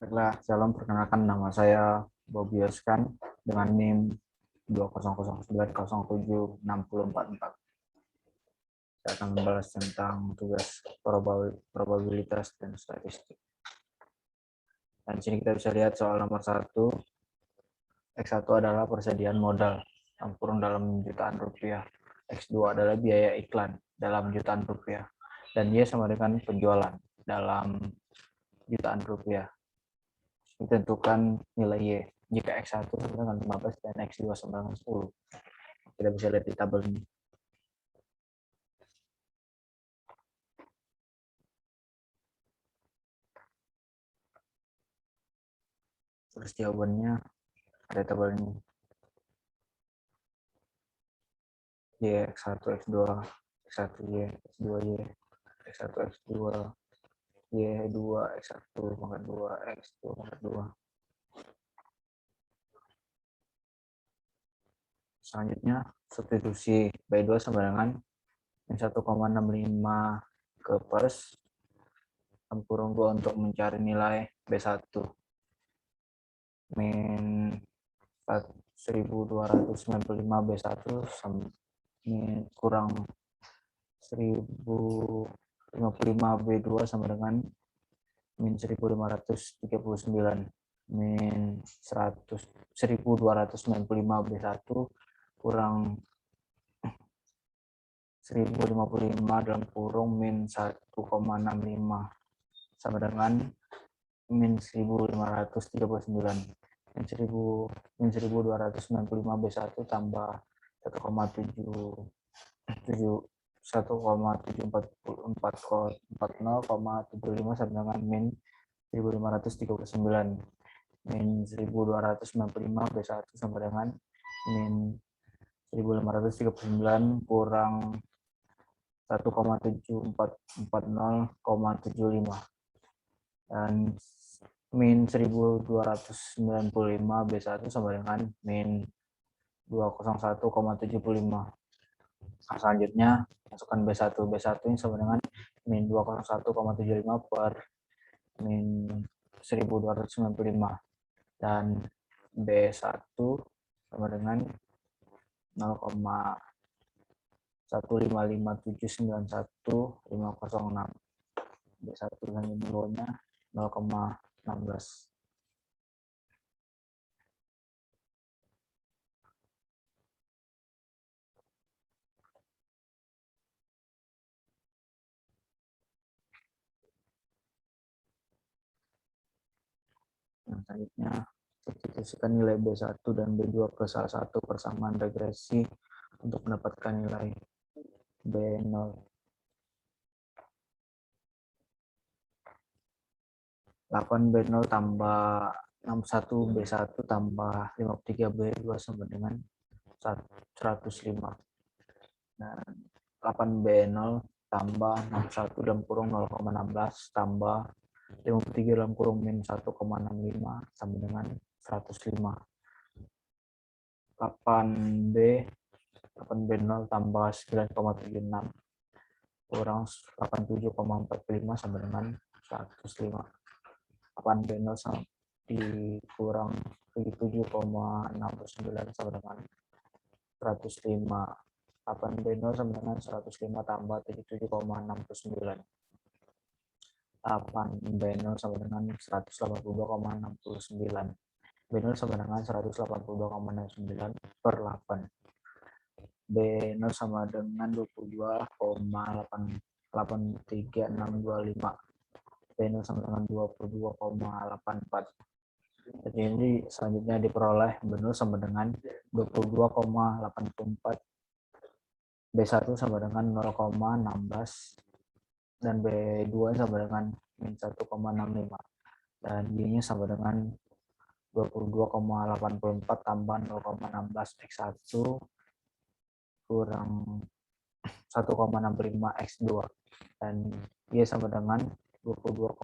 Baiklah, shalom, perkenalkan nama saya Bobi Yoskan dengan NIM 20090706444. Saya akan membahas tentang tugas probabilitas dan statistik. Dan di sini kita bisa lihat soal nomor 1. X1 adalah persediaan modal yang kurang dalam jutaan rupiah. X2 adalah biaya iklan dalam jutaan rupiah. Dan Y sama dengan penjualan dalam jutaan rupiah. Ditentukan nilai Y jika X1 sama dengan 15 dan X2 sama dengan 10. Kita bisa lihat di tabel ini. Terus jawabannya ada tabel ini. Y, X1, X2, X1Y, X2Y, X1, X2, Y2, X1 pangkat 2, X2 pangkat 2. Selanjutnya, substitusi B2 sama dengan 1,65 ke pers kurung 2 untuk mencari nilai B1. Min 1295 B1 kurang 1055 B2 sama dengan min 1539 min 1295 B1 kurang 1055 dalam kurung min 1,65 sama dengan min 1539 min 1295 B1 tambah 1,740,75 sama dengan min 1539 min 1295 B1 sama dengan min 1539 kurang 1,740,75 dan min 1295 B1 sama dengan min 201,75. Nah, selanjutnya masukkan B1. B1 ini sama dengan min 201,75 per min 1295 dan B1 sama dengan 0,155791506. B1 dengan nilainya 0,16. Selanjutnya, substitusikan nilai B1 dan B2 ke salah satu persamaan regresi untuk mendapatkan nilai B0. 8B0 tambah 61B1 tambah 53B2 sama dengan 105. Dan 8B0 tambah 61 dalam kurung 0,16 tambah 53 dalam kurung min 1,65 sama dengan 105. 8B0 tambah 9,76 kurang 87,45 sama dengan 105. 8B0 dikurang 77,69 sama dengan 105. 8B0 sama dengan 105 tambah 77,69. 8B0 sama dengan 182,69. B0 sama dengan 182,69 per 8. B0 sama dengan 22,83625. B0 sama dengan 22,84. Jadi ini selanjutnya diperoleh B0 sama dengan 22,84. B1 sama dengan 0,16 dan B2 sama dengan min 1,65 dan B-nya sama dengan 22,84 tambah 0,16 X1 kurang 1,65 X2 dan Y sama dengan 22,84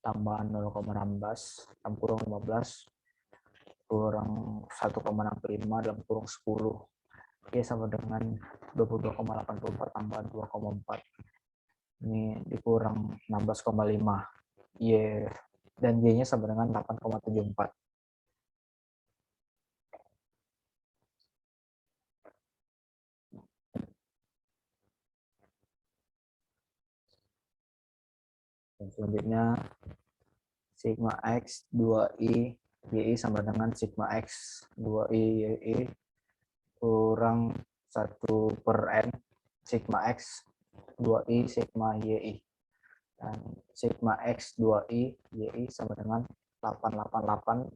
tambah 0,16 dalam kurung 15 kurang 1,65 dalam kurung 10. Y sama dengan 22,84 tambah 2,4. Ini dikurang 16,5. Y dan Y-nya sama dengan 8,74. Dan selanjutnya sigma X 2I YI sama dengan sigma X 2I YI kurang 1/n sigma X 2I sigma YI. Dan sigma X 2I YI sama dengan 888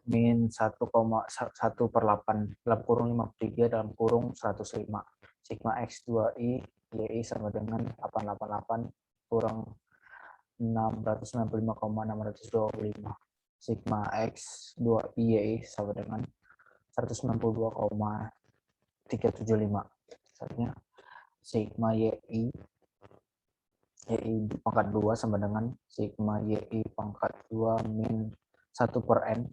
min 1,1/8 dalam kurung 53 dalam kurung 105. Sigma X 2I YI sama dengan 888 kurang 695,625. Sigma X 2I YI sama dengan 192,375. Selanjutnya sigma YI pangkat 2 sama dengan sigma YI pangkat 2 min 1/n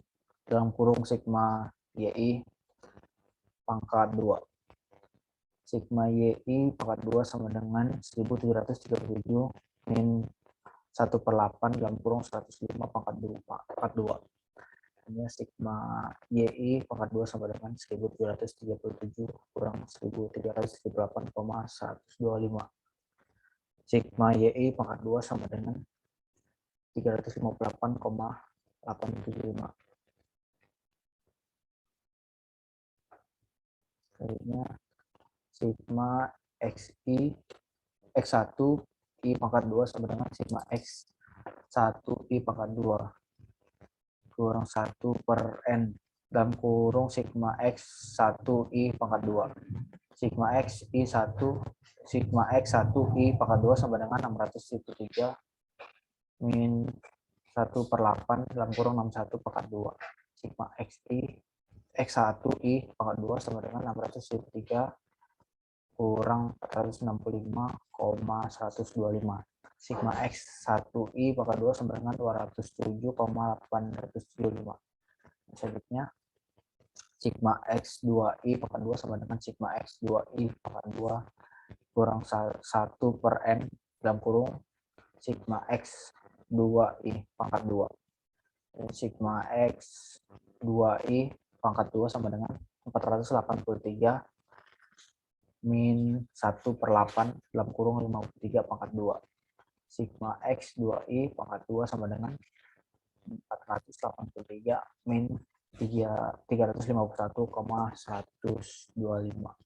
dalam kurung sigma YI pangkat 2. Sigma YI pangkat 2 sama dengan 1737 min 1/8 dalam kurung 105 pangkat 2. Ini sigma YI pangkat 2 sama dengan 1737 kurang 1378,125. Sigma YI pangkat 2 sama dengan 358,875. Selanjutnya sigma XI X1 I pangkat 2 sama dengan sigma X1 I pangkat 2 kurang 1/n dalam kurung sigma X1 I pangkat 2. Sigma X1 I pangkat 2 sama dengan 673 min 1/8 dalam kurung 61 pangkat 2. Sigma X1 I pangkat 2 sama dengan 673 kurang 465,125. Sigma X1 I pangkat 2 sama dengan 207,875. Selanjutnya sigma X2 I pangkat 2 sama dengan sigma X2 I pangkat 2 kurang 1/n dalam kurung sigma X2 I pangkat 2. Sigma X2 I pangkat 2 sama dengan 483 min 1/8 dalam kurung 53 pangkat 2. Sigma X2I pangkat 2 sama dengan 483 min 351,125.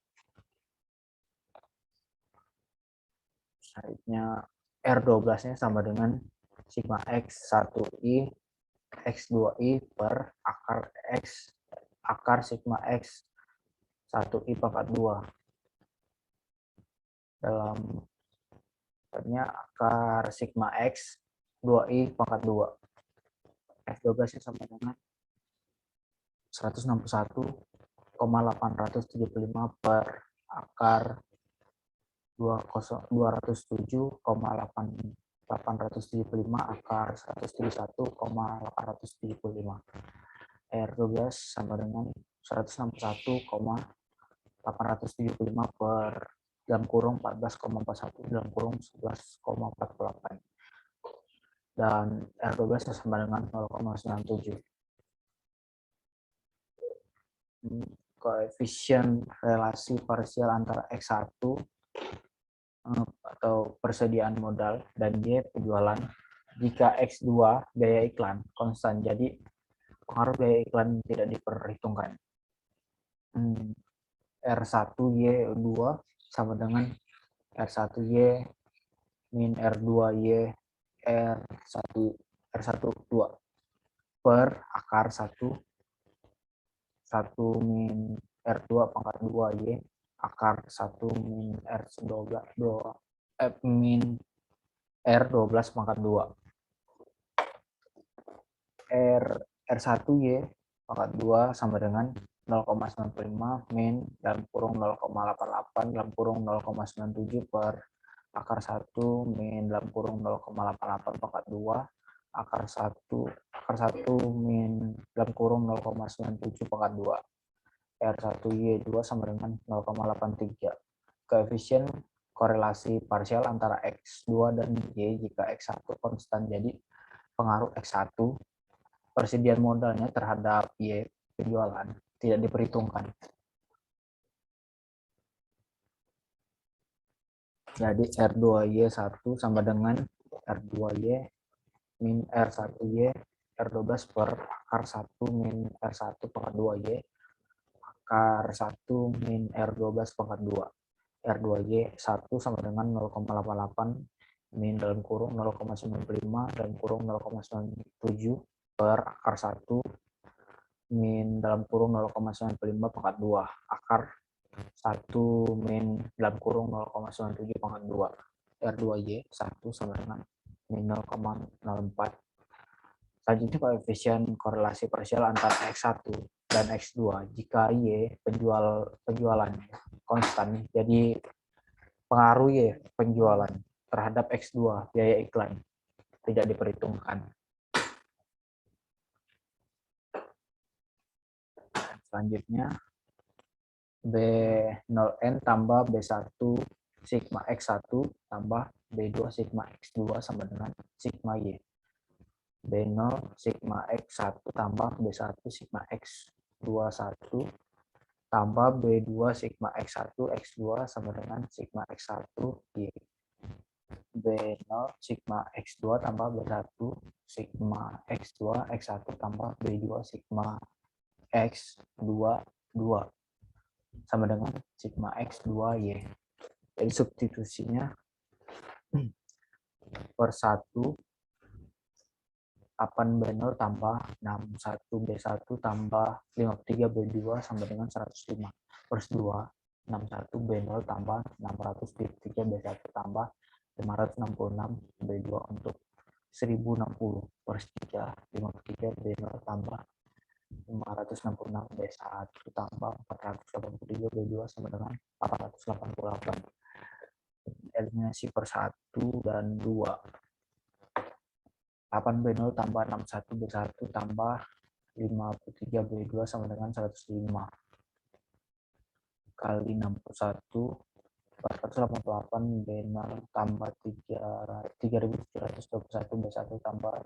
Selanjutnya R12-nya sama dengan sigma X1I X2I per akar sigma X1I pangkat 2 dalam akar sigma X 2I pangkat 2. F12 sama dengan 161,875 per akar 207,875 akar 131,875. R12 sama dengan 161,875 per dalam kurung 14,41 dalam kurung 11,48. Dan R12 sama dengan 0,97. Koefisien relasi parsial antara X1 atau persediaan modal dan Y penjualan jika X2 biaya iklan konstan, jadi pengaruh biaya iklan tidak diperhitungkan. R1Y2 sama dengan R1Y min R2Y R12 per akar 1 min R2 pangkat 2Y akar 1 min min R12 pangkat 2. R1Y pangkat 2 sama dengan 0,95 min dalam kurung 0,88 dalam kurung 0,97 per akar 1 min dalam kurung 0,88 pangkat 2 akar 1 min dalam kurung 0,97 pangkat 2. R1Y2 sama dengan 0,83. Koefisien korelasi parsial antara X2 dan Y jika X1 konstan, jadi pengaruh X1, persediaan modalnya terhadap Y penjualan tidak diperhitungkan. Jadi R2Y1 sama dengan R2Y min R1Y R12 per akar 1 min R1 pangkat 2Y akar 1 min R12 pangkat 2. R2Y1 sama dengan 0,88 min dalam kurung 0,95 dalam kurung 0,97 per akar 1 min dalam kurung 0,95 pangkat 2 akar 1 min dalam kurung 0,97 pangkat 2. R2Y1 sama dengan min 0,04. Selanjutnya koefisien korelasi parsial antara X1 dan X2 jika Y penjualannya konstan. Jadi pengaruh Y penjualan terhadap X2 biaya iklan tidak diperhitungkan. Selanjutnya B0N tambah B1 sigma X1 tambah B2 sigma X2 sama dengan sigma Y. B0 sigma X1 tambah B1 sigma X21 tambah B2 sigma X1 X2 sama dengan sigma X1 Y. B0 sigma X2 tambah B1 sigma X2 X1 tambah B2 sigma X22 sama dengan sigma X2Y. Jadi substitusinya per 1 8B0 tambah 61B1 tambah 53B2 sama dengan 105 per 2 61B0 tambah 603B1 tambah 566B2 untuk 1060 per 3 53B0 tambah 566B1 tambah 483B2 sama dengan 488. Eliminasi per 1 dan 2. 8B0 tambah 61B1 tambah 53B2 sama dengan 105 kali 61 488B0 tambah 3721B1 tambah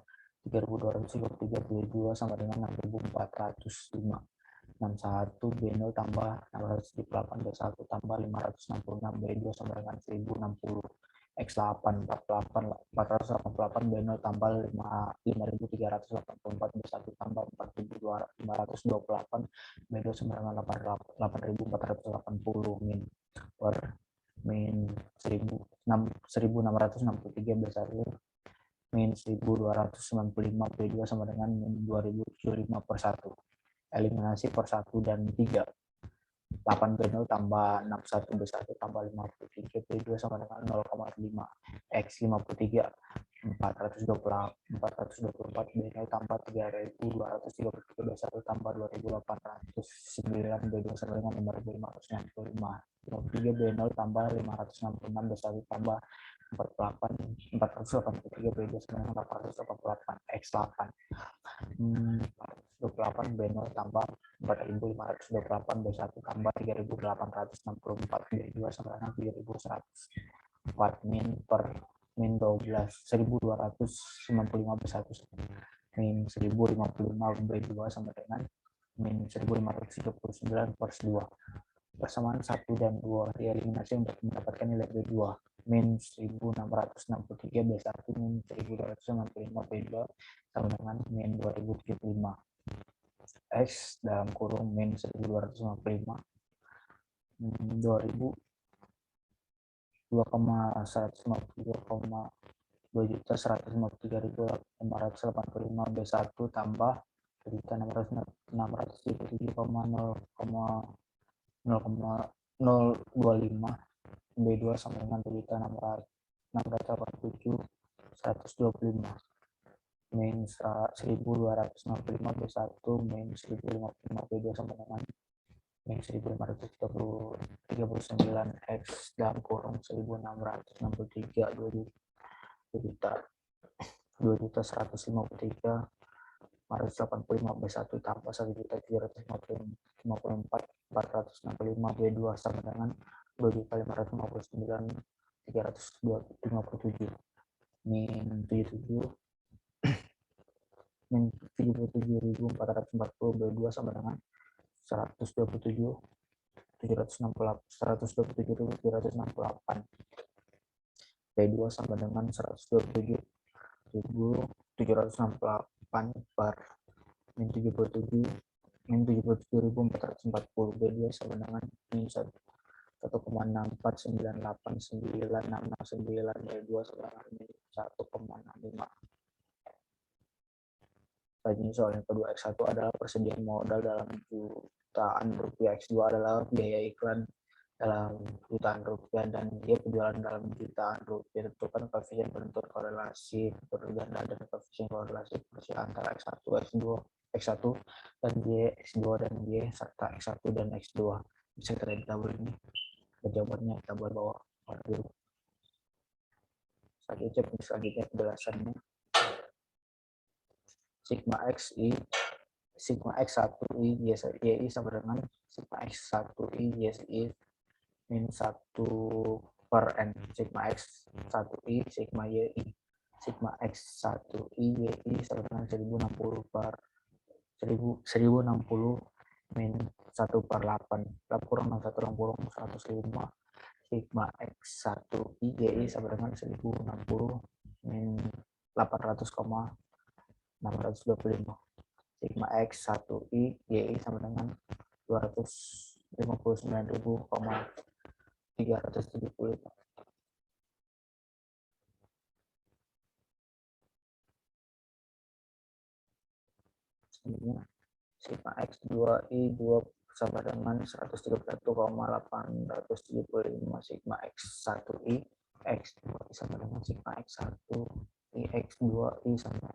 3233B2 sama dengan 6405 61B0 tambah 678B1 tambah 566B2 sama dengan 1060 X8 488B0 tambah 5384B1 tambah 4528B2 sama dengan 8480 min per min 1663B1 min 1295B2 sama dengan min 2075 per 1. Eliminasi per 1 dan 3. 8B0 tambah 61B1 tambah 53B2 sama dengan 0,5 X 53 424B0 tambah 3233B1 tambah 2809B2 sama dengan 5565 53B0 tambah 566B1 tambah 483B2 sama dengan 888 X8 28B0 tambah 4528B1 tambah 3864B2 sama dengan 3104 min per min 12 1295B1 min 1055B2 sama dengan min 1539 per 2. Persamaan 1 dan 2 dieliminasi untuk mendapatkan nilai B2 min 1663B1 min 1295B2 sama dengan min 2075 X dalam kurung min 1255 2000 2,153,2.153.585 tambah 7.697,025 B2 sama dengan 7.687.125 min 1265B1 min 1055 B2 sama dengan min 1539 X dalam kurung 1663 2.153.485B1 tambah 1.354.465B2 sama dengan 2.559.357 min 77 min 77.440 B2 sama dengan 127.768 B2 sama dengan 127.768 per min 77.440 B2 sama dengan min 1,6498969 B2 sama dengan min 1,65. Selanjutnya soal yang kedua, X1 adalah persediaan modal dalam jutaan rupiah, X2 adalah biaya iklan dalam jutaan rupiah, dan dia penjualan dalam jutaan rupiah. Tentukan koefisien penentu korelasi berganda dan koefisien korelasi parsial antara X1, X1 dan Y, X2 dan Y, serta X1 dan X2. Bisa kita lihat di tabel ini. Jawabannya tabel bawah warna biru. Selanjutnya penjelasannya. Sigma X1I YI sama dengan sigma X1I YI min 1 per N. Sigma X1I sigma YI sigma X1I YI sama dengan 1060 per 1060 min 1 per 8. Kurang 61 kurang 105. Sigma X1I YI sama dengan 1060 min 800,625. Sigma X1I YI sama dengan 259.375. Selanjutnya sigma X2I 2 sama dengan 131,875. Sigma X1I X2I sama dengan sigma X1I X2I sama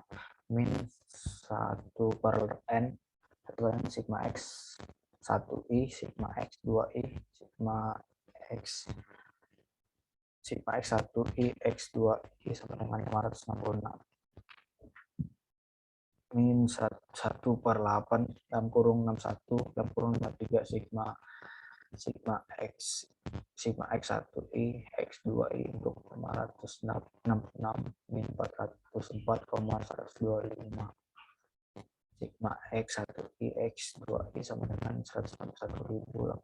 min 1 per N. Satu dengan sigma X1I sigma X2I sigma X1I X2I sama dengan 566 min 1 per 8 dalam kurung 61 dalam kurung 53 sigma X1I X2I untuk 566 min 404,125. Sigma X1I X2I sama dengan 161.875.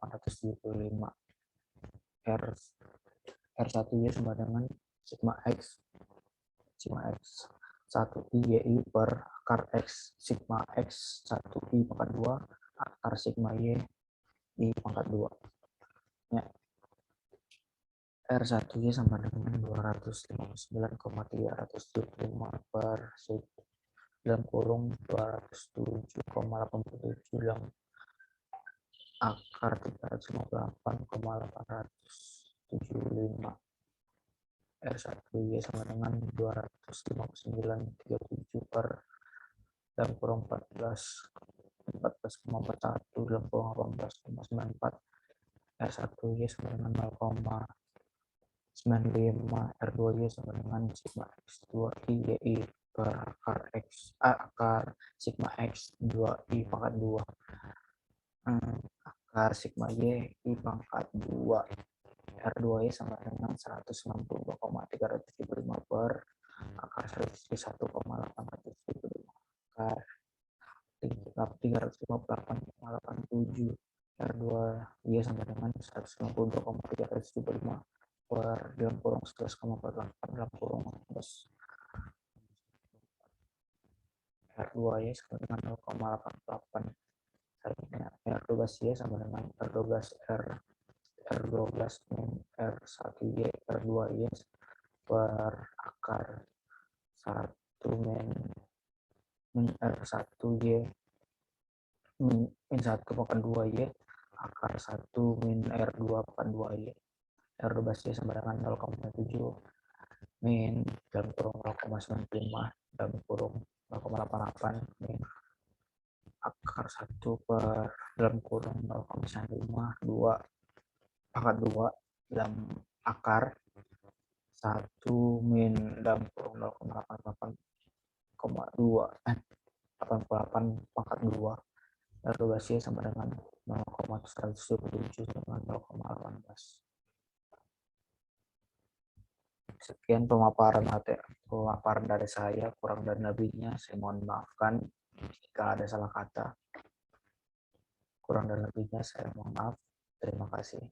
R1Y sama dengan sigma X1I YI per akar X sigma X1I pangkat 2 akar sigma Y I pangkat 2. Ya. R1Y sama dengan 259,375 per dalam kurung 207,87 dalam akar 358,875. R1Y sama dengan 259,37 per dalam kurung 14,41 dalam kurung 18,94. R1Y sama dengan 0,95. R2Y sama dengan sigma X2I YI per akar X akar sigma X2I pangkat 2 akar sigma Y I pangkat 2. R2Y sama dengan 162,375 per akar 101,875 akar 358,87. R2Y sama dengan 192,375 per dalam kurung 11,48 dalam kurung 11. R2Y sama dengan 0,88. Selanjutnya R12Y sama dengan R12 min R1Y R2Y per akar 1 min R1Y min 1 pangkat 2Y akar 1 min R2 pangkat 2Y. R12Y sama dengan 0,7 min dalam kurung 0,95 dalam kurung 0,88 min akar 1 per dalam kurung 0,95 2 pangkat 2 dalam akar 1 min dalam kurung 0,88 pangkat 2. R12Y sama dengan 0,177 dengan 0,18. Sekian pemaparan dari saya, kurang dan lebihnya saya mohon maafkan jika ada salah kata. Kurang dan lebihnya saya mohon maaf. Terima kasih.